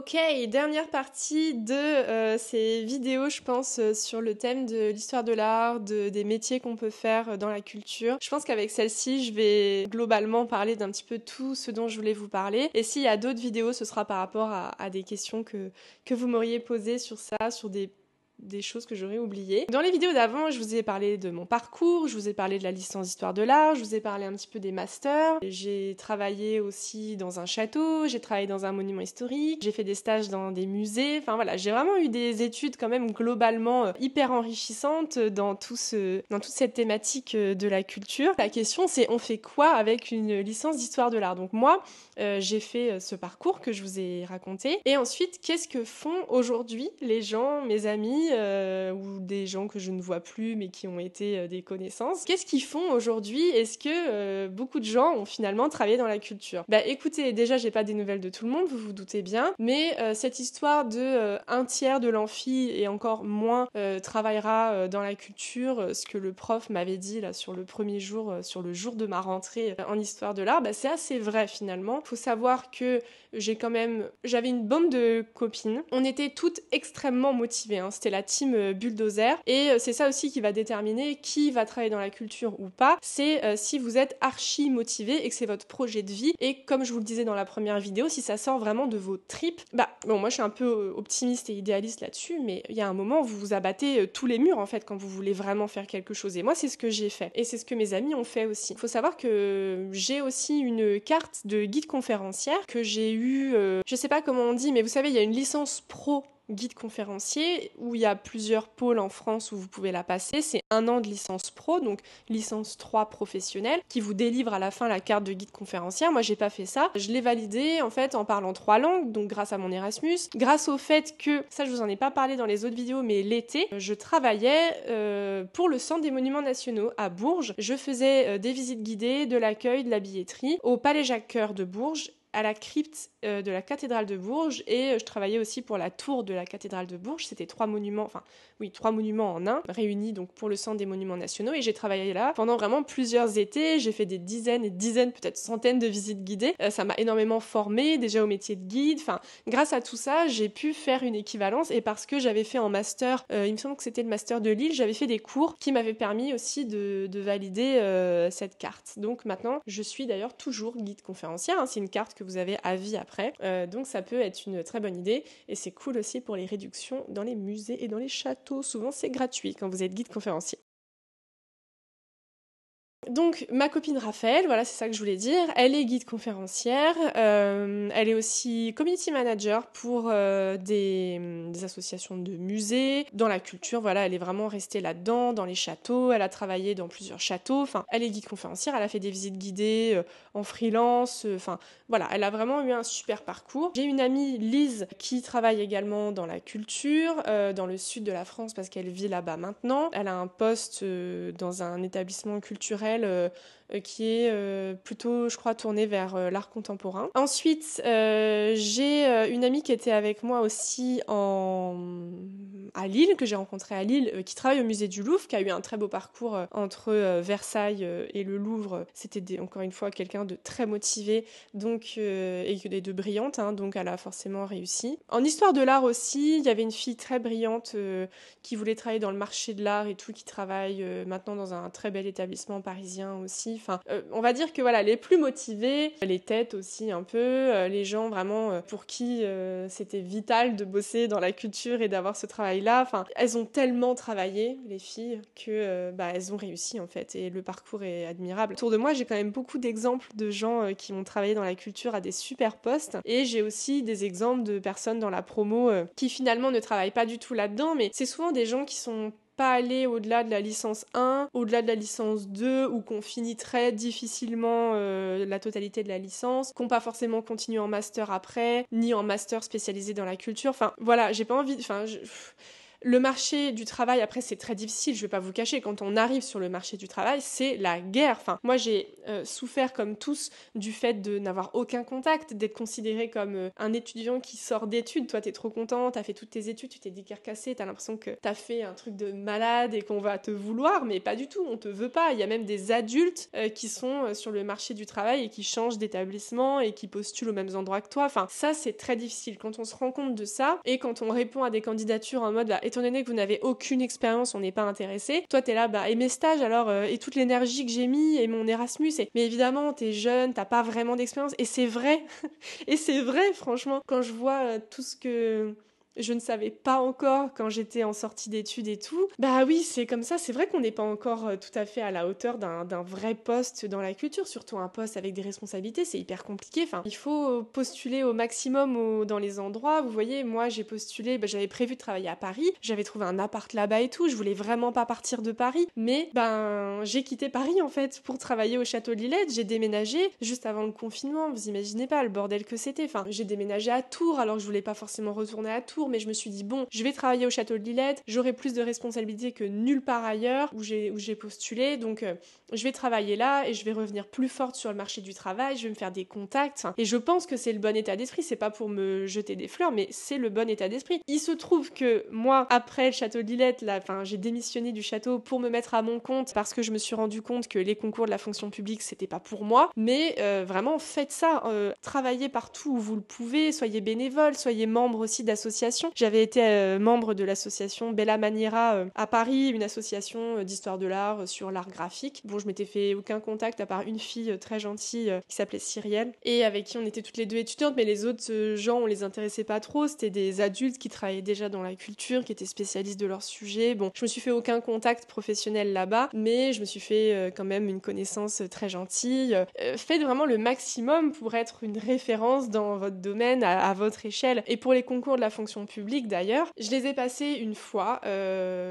Ok, dernière partie de ces vidéos, je pense, sur le thème de l'histoire de l'art, des métiers qu'on peut faire dans la culture. Je pense qu'avec celle-ci, je vais globalement parler d'un petit peu tout ce dont je voulais vous parler. Et s'il y a d'autres vidéos, ce sera par rapport à des questions que vous m'auriez posées sur ça, sur des choses que j'aurais oubliées. Dans les vidéos d'avant, je vous ai parlé de mon parcours, je vous ai parlé de la licence d'histoire de l'art, je vous ai parlé un petit peu des masters. J'ai travaillé aussi dans un château, j'ai travaillé dans un monument historique, j'ai fait des stages dans des musées. Enfin voilà, j'ai vraiment eu des études quand même globalement hyper enrichissantes dans toute cette thématique de la culture. La question c'est on fait quoi avec une licence d'histoire de l'art? Donc moi, j'ai fait ce parcours que je vous ai raconté. Et ensuite, qu'est-ce que font aujourd'hui les gens, mes amis, ou des gens que je ne vois plus mais qui ont été des connaissances? Qu'est-ce qu'ils font aujourd'hui? Est-ce que beaucoup de gens ont finalement travaillé dans la culture? Bah écoutez, déjà j'ai pas des nouvelles de tout le monde, vous vous doutez bien, mais cette histoire de un tiers de l'amphi et encore moins travaillera dans la culture, ce que le prof m'avait dit là sur le premier jour, sur le jour de ma rentrée en histoire de l'art, bah c'est assez vrai finalement. Faut savoir que j'avais une bande de copines, on était toutes extrêmement motivées, hein. C'était la team bulldozer, et c'est ça aussi qui va déterminer qui va travailler dans la culture ou pas, c'est si vous êtes archi motivé et que c'est votre projet de vie, et comme je vous le disais dans la première vidéo, si ça sort vraiment de vos tripes. Bah bon, moi je suis un peu optimiste et idéaliste là-dessus, mais il y a un moment où vous vous abattez tous les murs en fait quand vous voulez vraiment faire quelque chose, et moi c'est ce que j'ai fait, et c'est ce que mes amis ont fait aussi. Il faut savoir que j'ai aussi une carte de guide conférencière que j'ai eu, je sais pas comment on dit, mais vous savez, il y a une licence pro guide conférencier où il y a plusieurs pôles en France où vous pouvez la passer. C'est 1 an de licence pro, donc licence 3 professionnelle, qui vous délivre à la fin la carte de guide conférencière. Moi j'ai pas fait ça, je l'ai validée en fait en parlant 3 langues, donc grâce à mon Erasmus, grâce au fait que, ça je vous en ai pas parlé dans les autres vidéos, mais l'été je travaillais pour le Centre des Monuments Nationaux à Bourges. Je faisais des visites guidées, de l'accueil, de la billetterie au Palais Jacques-Cœur de Bourges, à la crypte de la cathédrale de Bourges, et je travaillais aussi pour la tour de la cathédrale de Bourges. C'était 3 monuments en un, réunis donc pour le Centre des Monuments Nationaux, et j'ai travaillé là pendant vraiment plusieurs étés. J'ai fait des dizaines et dizaines, peut-être centaines de visites guidées. Ça m'a énormément formée déjà au métier de guide. Enfin, grâce à tout ça, j'ai pu faire une équivalence, et parce que j'avais fait en master, il me semble que c'était le master de Lille, j'avais fait des cours qui m'avaient permis aussi de valider cette carte. Donc maintenant, je suis d'ailleurs toujours guide conférencière, hein. C'est une carte que vous avez à vie après, donc ça peut être une très bonne idée, et c'est cool aussi pour les réductions dans les musées et dans les châteaux. Souvent c'est gratuit quand vous êtes guide conférencier. Donc ma copine Raphaël, voilà, c'est ça que je voulais dire, elle est guide conférencière, elle est aussi community manager pour des associations de musées, dans la culture, voilà, elle est vraiment restée là-dedans, dans les châteaux, elle a travaillé dans plusieurs châteaux, enfin, elle est guide conférencière, elle a fait des visites guidées en freelance, enfin, voilà, elle a vraiment eu un super parcours. J'ai une amie, Lise, qui travaille également dans la culture, dans le sud de la France, parce qu'elle vit là-bas maintenant. Elle a un poste dans un établissement culturel qui est plutôt, je crois, tourné vers l'art contemporain. Ensuite, j'ai une amie qui était avec moi aussi à Lille, que j'ai rencontrée à Lille, qui travaille au musée du Louvre, qui a eu un très beau parcours entre Versailles et le Louvre. C'était encore une fois quelqu'un de très motivé, donc, et de brillante, hein, donc elle a forcément réussi. En histoire de l'art aussi, il y avait une fille très brillante qui voulait travailler dans le marché de l'art et tout, qui travaille maintenant dans un très bel établissement parisien aussi. Enfin, on va dire que voilà, les plus motivés, les têtes aussi un peu, les gens vraiment pour qui c'était vital de bosser dans la culture et d'avoir ce travail-là. Enfin, elles ont tellement travaillé, les filles, que elles ont réussi en fait, et le parcours est admirable. Autour de moi, j'ai quand même beaucoup d'exemples de gens qui ont travaillé dans la culture à des super postes, et j'ai aussi des exemples de personnes dans la promo qui finalement ne travaillent pas du tout là-dedans, mais c'est souvent des gens qui sont pas aller au-delà de la licence 1, au-delà de la licence 2, ou qu'on finit très difficilement la totalité de la licence, qu'on pas forcément continué en master après, ni en master spécialisé dans la culture. Enfin, voilà, j'ai pas envie... Le marché du travail, après, c'est très difficile, je vais pas vous cacher, quand on arrive sur le marché du travail, c'est la guerre. Enfin, moi, j'ai souffert comme tous du fait de n'avoir aucun contact, d'être considéré comme un étudiant qui sort d'études. Toi, t'es trop content, t'as fait toutes tes études, tu t'es décarcassé, t'as l'impression que t'as fait un truc de malade et qu'on va te vouloir, mais pas du tout, on te veut pas. Il y a même des adultes qui sont sur le marché du travail et qui changent d'établissement et qui postulent aux mêmes endroits que toi. Enfin, ça, c'est très difficile. Quand on se rend compte de ça et quand on répond à des candidatures en mode, étant donné que vous n'avez aucune expérience, on n'est pas intéressé. Toi, t'es là, et mes stages alors, et toute l'énergie que j'ai mis et mon Erasmus. Mais évidemment, t'es jeune, t'as pas vraiment d'expérience. Et c'est vrai. Et c'est vrai, franchement. Quand je vois tout ce que je ne savais pas encore quand j'étais en sortie d'études et tout. Bah oui, c'est comme ça. C'est vrai qu'on n'est pas encore tout à fait à la hauteur d'un vrai poste dans la culture, surtout un poste avec des responsabilités, c'est hyper compliqué. Enfin, il faut postuler au maximum dans les endroits. Vous voyez, moi j'ai postulé, j'avais prévu de travailler à Paris, j'avais trouvé un appart là-bas et tout, je voulais vraiment pas partir de Paris, mais j'ai quitté Paris en fait pour travailler au Château de Lillette, j'ai déménagé juste avant le confinement, vous imaginez pas le bordel que c'était. Enfin, j'ai déménagé à Tours alors que je voulais pas forcément retourner à Tours, mais je me suis dit bon, je vais travailler au Château de Lillette, j'aurai plus de responsabilités que nulle part ailleurs où j'ai postulé, donc je vais travailler là et je vais revenir plus forte sur le marché du travail, je vais me faire des contacts, et je pense que c'est le bon état d'esprit, c'est pas pour me jeter des fleurs, mais c'est le bon état d'esprit. Il se trouve que moi, après le Château de Lillette, j'ai démissionné du château pour me mettre à mon compte parce que je me suis rendu compte que les concours de la fonction publique, c'était pas pour moi, mais vraiment faites ça, travaillez partout où vous le pouvez, soyez bénévole, soyez membre aussi d'associations. J'avais été membre de l'association Bella Maniera à Paris, une association d'histoire de l'art sur l'art graphique. Bon, je m'étais fait aucun contact à part une fille très gentille qui s'appelait Cyrielle et avec qui on était toutes les deux étudiantes, mais les autres gens, on les intéressait pas trop. C'était des adultes qui travaillaient déjà dans la culture, qui étaient spécialistes de leur sujet. Bon, je me suis fait aucun contact professionnel là-bas, mais je me suis fait quand même une connaissance très gentille. Faites vraiment le maximum pour être une référence dans votre domaine à votre échelle. Et pour les concours de la fonction publique d'ailleurs, je les ai passés une fois.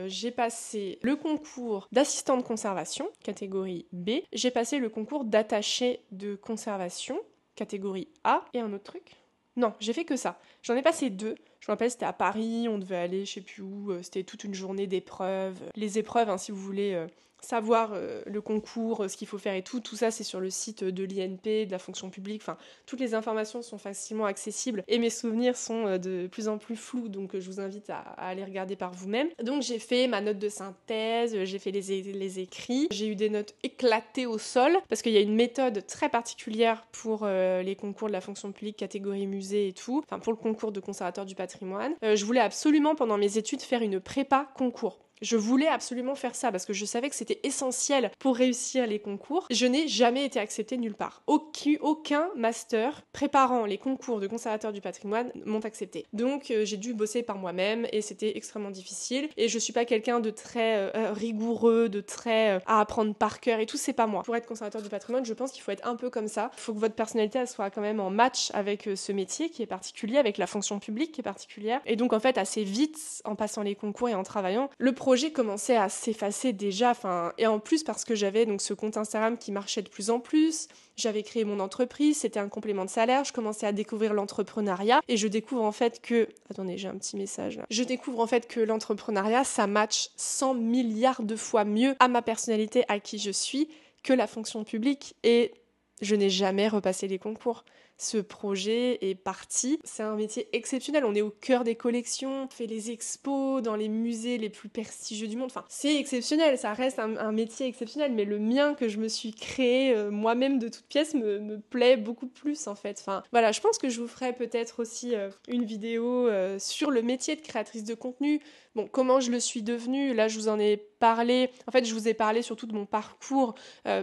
J'ai passé le concours d'assistant de conservation, catégorie B. J'ai passé le concours d'attaché de conservation, catégorie A. Et un autre truc ? Non, j'ai fait que ça. J'en ai passé 2. Je me rappelle, c'était à Paris, on devait aller je sais plus où, c'était toute une journée d'épreuves. Les épreuves, si vous voulez savoir le concours, ce qu'il faut faire et tout ça c'est sur le site de l'INP, de la fonction publique, enfin toutes les informations sont facilement accessibles et mes souvenirs sont de plus en plus flous, donc je vous invite à aller regarder par vous-même. Donc j'ai fait ma note de synthèse, j'ai fait les écrits, j'ai eu des notes éclatées au sol parce qu'il y a une méthode très particulière pour les concours de la fonction publique catégorie musée et tout, enfin pour le concours de conservateur du patrimoine. Je voulais absolument pendant mes études faire une prépa concours. Je voulais absolument faire ça parce que je savais que c'était essentiel pour réussir les concours. Je n'ai jamais été acceptée nulle part. Aucun master préparant les concours de conservateur du patrimoine m'ont acceptée. Donc j'ai dû bosser par moi-même et c'était extrêmement difficile. Et je suis pas quelqu'un de très rigoureux, de très à apprendre par cœur et tout, c'est pas moi. Pour être conservateur du patrimoine, je pense qu'il faut être un peu comme ça. Il faut que votre personnalité elle soit quand même en match avec ce métier qui est particulier, avec la fonction publique qui est particulière. Et donc en fait assez vite, en passant les concours et en travaillant, le projet commençait à s'effacer déjà, et en plus parce que j'avais donc ce compte Instagram qui marchait de plus en plus, j'avais créé mon entreprise, c'était un complément de salaire, je commençais à découvrir l'entrepreneuriat et je découvre en fait que... Attendez, j'ai un petit message là. Je découvre en fait que l'entrepreneuriat, ça match 100 milliards de fois mieux à ma personnalité, à qui je suis, que la fonction publique, et je n'ai jamais repassé les concours. Ce projet est parti. C'est un métier exceptionnel. On est au cœur des collections, on fait les expos dans les musées les plus prestigieux du monde. Enfin, c'est exceptionnel, ça reste un métier exceptionnel, mais le mien que je me suis créé moi-même de toutes pièces me plaît beaucoup plus en fait. Enfin, voilà, je pense que je vous ferai peut-être aussi une vidéo sur le métier de créatrice de contenu. Bon, comment je le suis devenue, là je vous en ai parlé. En fait, je vous ai parlé surtout de mon parcours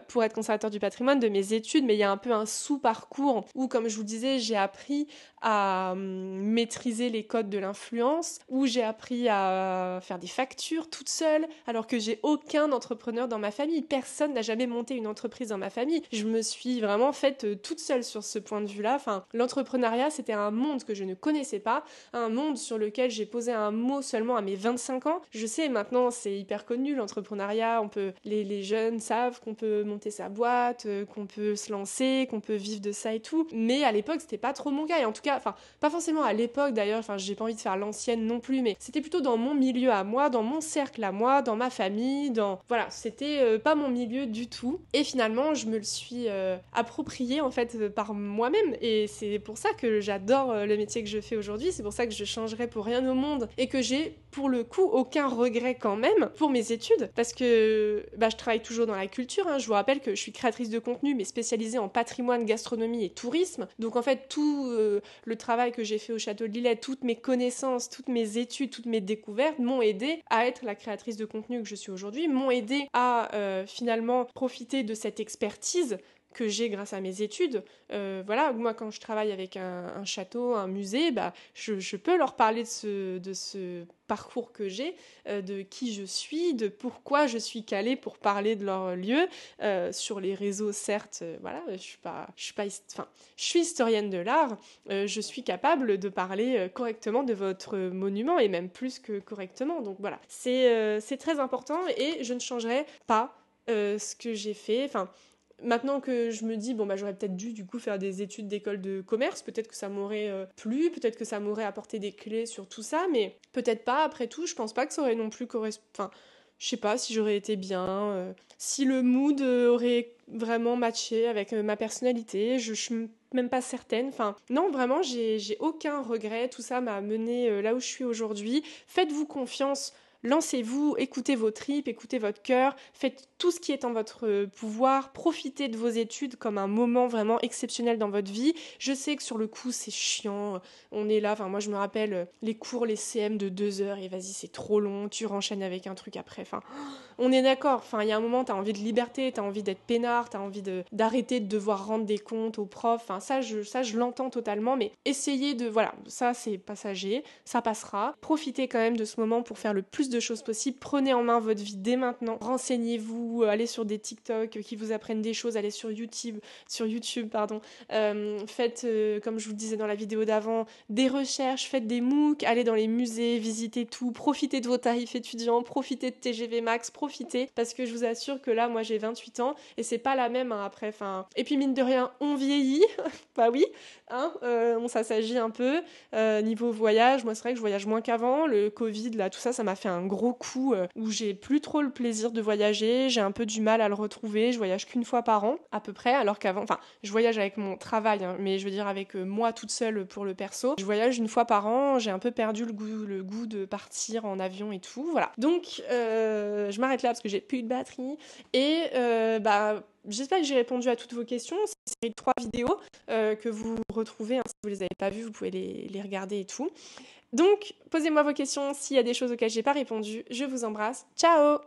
pour être conservateur du patrimoine, de mes études, mais il y a un peu un sous-parcours où, comme je vous disais, j'ai appris à maîtriser les codes de l'influence, où j'ai appris à faire des factures toute seule, alors que j'ai aucun entrepreneur dans ma famille. Personne n'a jamais monté une entreprise dans ma famille. Je me suis vraiment faite toute seule sur ce point de vue-là. Enfin, l'entrepreneuriat, c'était un monde que je ne connaissais pas, un monde sur lequel j'ai posé un mot seulement à mes 25 ans. Je sais, maintenant, c'est hyper connu, connu, l'entrepreneuriat, les jeunes savent qu'on peut monter sa boîte, qu'on peut se lancer, qu'on peut vivre de ça et tout. Mais à l'époque, c'était pas trop mon cas. Et en tout cas, enfin, pas forcément à l'époque d'ailleurs, enfin, j'ai pas envie de faire l'ancienne non plus, mais c'était plutôt dans mon milieu à moi, dans mon cercle à moi, dans ma famille, voilà, c'était pas mon milieu du tout. Et finalement, je me le suis approprié en fait par moi-même. Et c'est pour ça que j'adore le métier que je fais aujourd'hui. C'est pour ça que je changerais pour rien au monde et que j'ai pour le coup aucun regret quand même pour mes études, parce que je travaille toujours dans la culture, hein. Je vous rappelle que je suis créatrice de contenu mais spécialisée en patrimoine, gastronomie et tourisme, donc en fait tout le travail que j'ai fait au Château de Lillet, toutes mes connaissances, toutes mes études, toutes mes découvertes m'ont aidé à être la créatrice de contenu que je suis aujourd'hui, m'ont aidé à finalement profiter de cette expertise que j'ai grâce à mes études. Voilà, moi quand je travaille avec un château, un musée, je peux leur parler de ce parcours que j'ai, de qui je suis, de pourquoi je suis calée pour parler de leur lieu. Sur les réseaux, certes, voilà, je suis historienne de l'art, je suis capable de parler correctement de votre monument, et même plus que correctement. Donc voilà, c'est très important, et je ne changerai pas ce que j'ai fait. Enfin, maintenant que je me dis, j'aurais peut-être dû du coup faire des études d'école de commerce, peut-être que ça m'aurait plu, peut-être que ça m'aurait apporté des clés sur tout ça, mais peut-être pas, après tout, je pense pas que ça aurait non plus correspondu. Enfin, je sais pas si j'aurais été bien, si le mood aurait vraiment matché avec ma personnalité, je suis même pas certaine. Enfin, non, vraiment, j'ai aucun regret, tout ça m'a mené là où je suis aujourd'hui. Faites-vous confiance. Lancez-vous, écoutez vos tripes, écoutez votre cœur, faites tout ce qui est en votre pouvoir, profitez de vos études comme un moment vraiment exceptionnel dans votre vie. Je sais que sur le coup, c'est chiant, on est là, enfin moi je me rappelle les cours, les CM de 2 heures, et vas-y, c'est trop long, tu renchaînes avec un truc après, enfin, on est d'accord, enfin il y a un moment, t'as envie de liberté, t'as envie d'être peinard, t'as envie d'arrêter de devoir rendre des comptes aux profs, enfin ça je l'entends totalement, mais essayez voilà, ça c'est passager, ça passera, profitez quand même de ce moment pour faire le plus de choses possibles, prenez en main votre vie dès maintenant, renseignez-vous, allez sur des TikTok qui vous apprennent des choses, allez sur YouTube, faites, comme je vous le disais dans la vidéo d'avant, des recherches, faites des MOOC, allez dans les musées, visitez tout, profitez de vos tarifs étudiants, profitez de TGV Max, profitez, parce que je vous assure que là, moi j'ai 28 ans, et c'est pas la même après, enfin... Et puis mine de rien, on vieillit, bah oui, hein, on s'assagit un peu, niveau voyage, moi c'est vrai que je voyage moins qu'avant, le Covid, là, tout ça, ça m'a fait un gros coup où j'ai plus trop le plaisir de voyager, j'ai un peu du mal à le retrouver, je voyage qu'une fois par an, à peu près, alors qu'avant, enfin, je voyage avec mon travail, hein, mais je veux dire avec moi toute seule pour le perso, je voyage une fois par an, j'ai un peu perdu le goût de partir en avion et tout, voilà. Donc, je m'arrête là parce que j'ai plus de batterie, et j'espère que j'ai répondu à toutes vos questions. C'est 3 vidéos que vous retrouvez, hein, si vous les avez pas vues, vous pouvez les regarder et tout. Donc, posez-moi vos questions s'il y a des choses auxquelles j'ai pas répondu. Je vous embrasse. Ciao!